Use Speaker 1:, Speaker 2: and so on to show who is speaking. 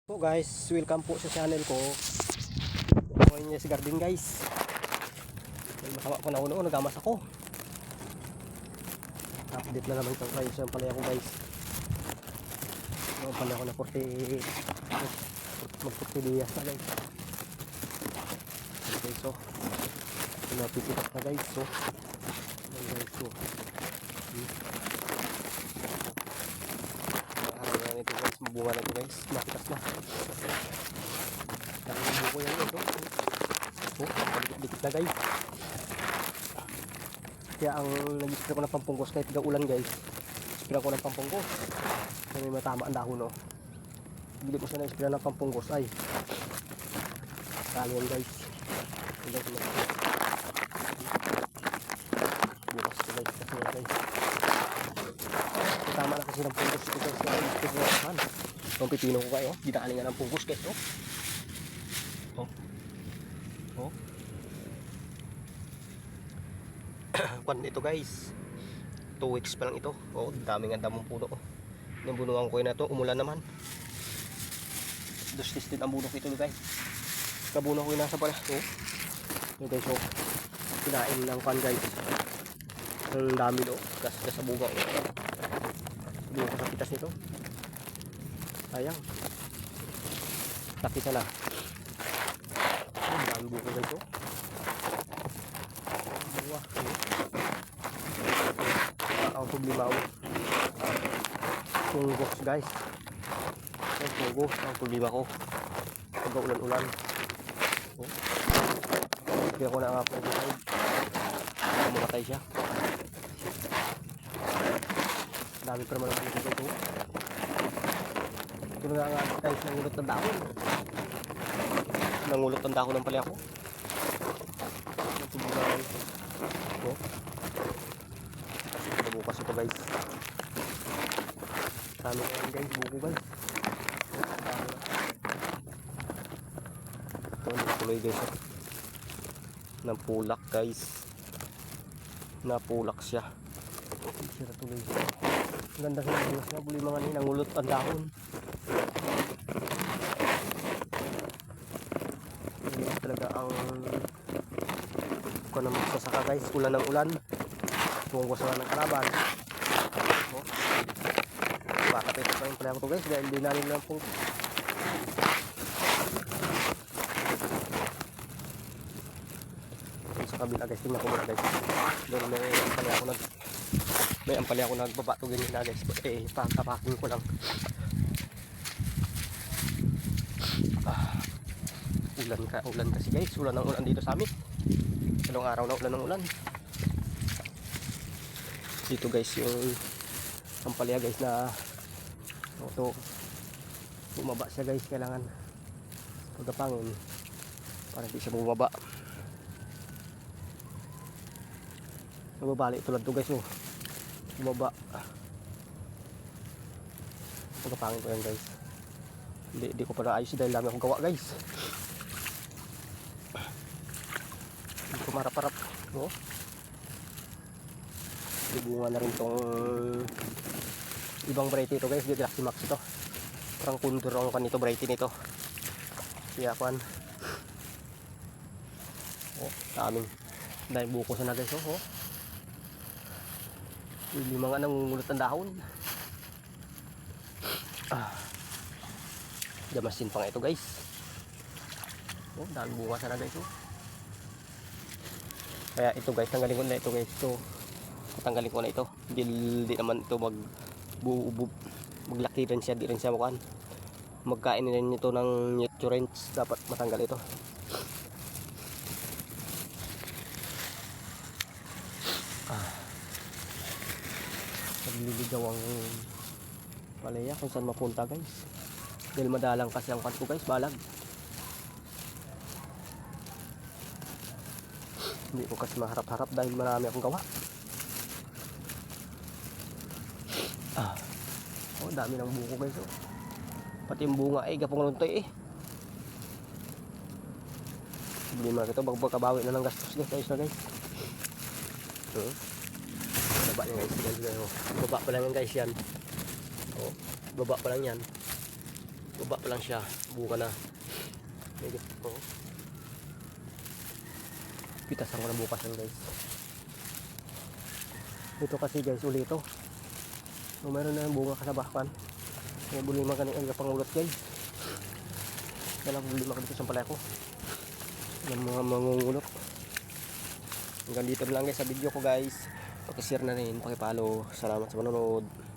Speaker 1: So guys, welcome po sa channel ko. Ngayon niya si garden guys. May masama ko na uno, nagamas ako. Update na naman itong price yung palaya ko guys. Yung palaya ko na 40 dias na guys. Okay, so pinapipitas na guys. So guys, so ito guys, mabunga na ito guys, makitas na. Dahil buko yan ito. Dikit-dikit na guys. Kaya ang nag-spray ko ng pampungkos kahit ulan guys, spray ko ng pampungkos na may matama ang dahon, no. Bili ko siya ng spray ng pampungkos ay kali yan guys. Bukas ito guys, kasi yan guys. Tama na kasi ng pungkos ito guys, yung pipino ko kayo, dinaanin nga ng pungkos guys. Kwan ito guys, 2 weeks pa lang ito. Daming ang damong puno. Yung bunuan ko na ito, umulan naman. Dustis din ang bunok ito guys. Kabuno ko yung nasa pala. Yung guys, kinain ng kwan guys. Ang dami do, kasi sa bunga. Hindi ko sa pitas nito. Sayang. Takita na. Ang dami buko guys. Buwa. Ang problema ko. Tunggos guys. Ang tunggos. Ang problema ko. Pag ulan-ulan. Hindi ako na nga po ito. Mamatay siya. Dami pa naman ang buko ito. Ito na nga guys, nangulot ng dahon. Nangulot ng dahon ng pala ako. Bukas ito guys. Dami na yan guys, buko guys. Ito tuloy guys. Napulak guys. Napulak siya. Sira tuloy siya. Ang ganda sa bukas na buli mga nangulot ang dahon. Hindi talaga ang kung na magsasaka guys, ulan ng ulan. Tungkos na ng kalaban. Baka pito pa yung pala ko to guys, dahil di namin lang pong sa kabila guys, tingnan ko muna guys. Doon may ampalya ako nagbaba to ganyan na guys. Pangkapaking ko lang. Ulan kasi guys, ulan ng ulan dito sa amin. Dalawang araw na ulan ng ulan. Dito guys yung ampalya guys na ito bumaba siya guys, kailangan pagkapangin para hindi siya bumaba. Nababali tulad to guys, bumaba. Pagkapangin ko yan guys. Hindi ko pa naayos dahil dami akong gawa guys. Hindi ko marap-harap. Bunga na rin tong ibang variety ito guys, Galaxy Max ito. Parang kundor ang kanito variety nito. Kaya kwan. Daming dahil buko sa na guys. Yung mga nangungulot ang dahon. Damasin pa nga ito guys. Dahil bunga sa na guys. Kaya ito guys, tanggalin ko na ito guys. Tanggalin ko na ito. Hindi naman ito maglaki rin siya, di rin siya mukaan. Magkain rin ito ng nutrients, dapat matanggal ito. Nagliligaw ang palaya kung saan mapunta guys. Dahil madalang kasi ang kanto guys, balag. Hindi ko kasi maharap-harap dahil marami akong gawa. Dami ng buko guys. Pati yung bunga gapong luntoy problema ito, magkabawi na ng gastos guys na guys. Baba yan guys. Baba pa lang yan guys yan. Baba pa lang yan. baba pa lang siya, bunga na. Medyo po. Pitasan ko na bukas yan guys. Ito kasi guys, uli ito. So, meron na bunga kasabakan. May bulima ka ng pangulot guys. Kaya bulima ka dito sa palay ko. Yung mga mangungulot. Hanggang dito lang guys sa video ko guys. Pakishare na rin, pakipollow. Salamat sa panonood.